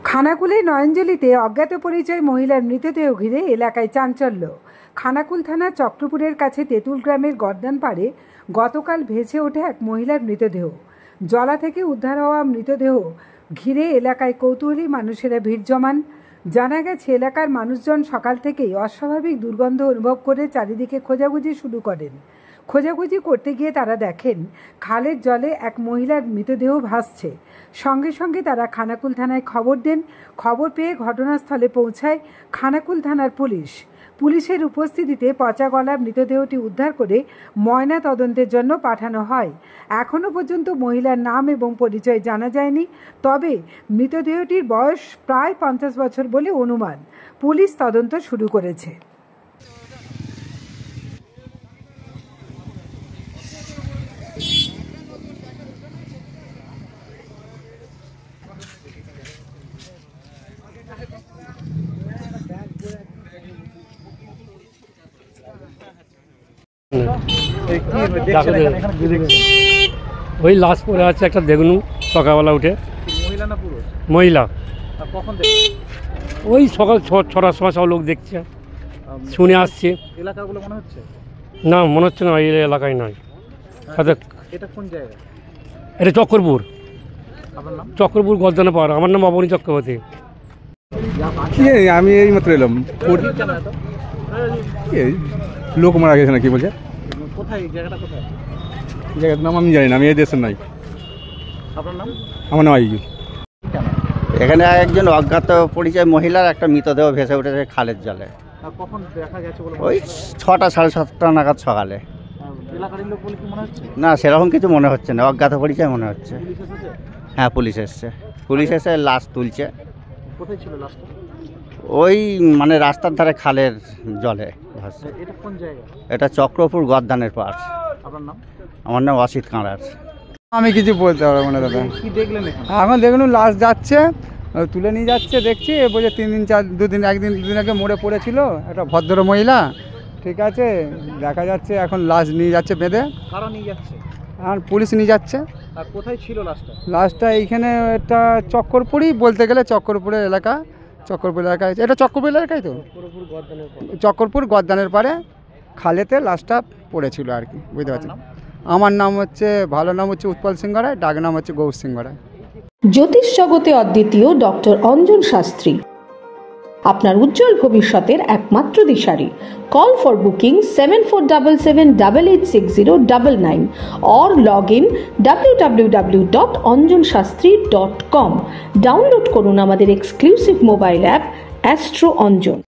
খানাকুলের নয়নজলিতে অজ্ঞাত পরিচয় মহিলার মৃতদেহ ঘিরে এলাকায় চাঞ্চল্য। খানাকুল থানার চক্রপুরের কাছে তেঁতুল গ্রামের গর্দান পাড়ে গতকাল ভেসে ওঠে এক মহিলার মৃতদেহ। জলা থেকে উদ্ধার হওয়া মৃতদেহ ঘিরে এলাকায় কৌতূহলী মানুষেরা ভিড় জমান। জানা গেছে, এলাকার মানুষজন সকাল থেকেই অস্বাভাবিক দুর্গন্ধ অনুভব করে চারিদিকে খোঁজাখুঁজি শুরু করেন। খোঁজাখুঁজি করতে গিয়ে তারা দেখেন খালের জলে এক মহিলার মৃতদেহ ভাসছে। সঙ্গে সঙ্গে তারা খানাকুল থানায় খবর দেন। খবর পেয়ে ঘটনাস্থলে পৌঁছায় খানাকুল থানার পুলিশ। পুলিশের উপস্থিতিতে পচা গলা মৃতদেহটি উদ্ধার করে ময়না তদন্তের জন্য পাঠানো হয়। এখনও পর্যন্ত মহিলার নাম এবং পরিচয় জানা যায়নি, তবে মৃতদেহটির বয়স প্রায় 50 বছর বলে অনুমান। পুলিশ তদন্ত শুরু করেছে। ওই লাশ পড়ে আছে একটা, দেখুন সকালবেলা উঠে। মহিলা না পুরুষ? মহিলা। কখন ওই সকাল 6টার সময় সব লোক দেখছে, শুনে আসছে। এলাকাগুলো মনে হচ্ছে না, মনে হচ্ছে না এই এলাকায় নয়। এটা কোন জায়গা? এটা চক্রপুর। আপনার নাম? চক্রপুর গর্দানে পাড়া। আমার নাম অবনী চক্রবর্তী। আমি এই মাত্র এলাম। লোক মারা গেছে না কি বলছে? কোথায় জায়গাটা? কোথায় জায়গার নাম আমি জানি না, আমি এই দেশের নাই। আপনার নাম? আমার নাম আইজুল। এখানে একজন অজ্ঞাত পরিচয় মহিলার একটা মৃতদেহ ভেসে উঠেছে খালের জলে। কখন দেখা গেছে বলে? ওই 6টা সাড়ে 7টা নাগাদ সকালে। এলাকার লোক বলে কি মনে হচ্ছে? না, সেরকম কিছু মনে হচ্ছে না, অজ্ঞাত পরিচয় মনে হচ্ছে। পুলিশ এসেছে? হ্যাঁ, পুলিশ এসছে। পুলিশ এসে লাশ তুলছে। কোথায় ছিল লাশটা? ওই মানে রাস্তার ধারে খালের জলে ভাসছে। এটা কোন জায়গা? এটা চক্রপুর গর্দানের পাশ। আপনার নাম? আমার নাম অসিত কাঁড়ার। আমি কিছু বলতে পারবো না দাদা। কি দেখলেন এখানে? এখন দেখুন লাশ যাচ্ছে, তুলে নিয়ে যাচ্ছে, দেখছি বলছে 2 দিন আগে মরে পড়েছিল একটা ভদ্র মহিলা। ঠিক আছে, দেখা যাচ্ছে এখন লাশ নিয়ে যাচ্ছে বেঁধে। কারা নিয়ে যাচ্ছে? আর পুলিশ নিয়ে যাচ্ছে। আর কোথায় ছিল লাশটা? লাশটা এইখানে একটা চক্রপুরই বলতে গেলে, চক্রপুরের এলাকা। চক্রপুর এলাকায়, এটা চক্রপুর এলাকায় তো, চক্রপুর গর্দানের পারে খালেতে লাশটা পড়েছিল আর কি, বুঝতে পারছেন। আমার নাম হচ্ছে, ভালো নাম হচ্ছে উৎপল সিং গড়াই, ডাক নাম হচ্ছে গৌর সিং গড়াই। জ্যোতিষ জগতে অদ্বিতীয় ডক্টর অঞ্জন শাস্ত্রী, আপনার উজ্জ্বল ভবিষ্যতের একমাত্র দিশারি। Call for booking 7477886099 or log in www.anjanshastri.com। Download করুন আমাদের exclusive mobile app Astro Anjan.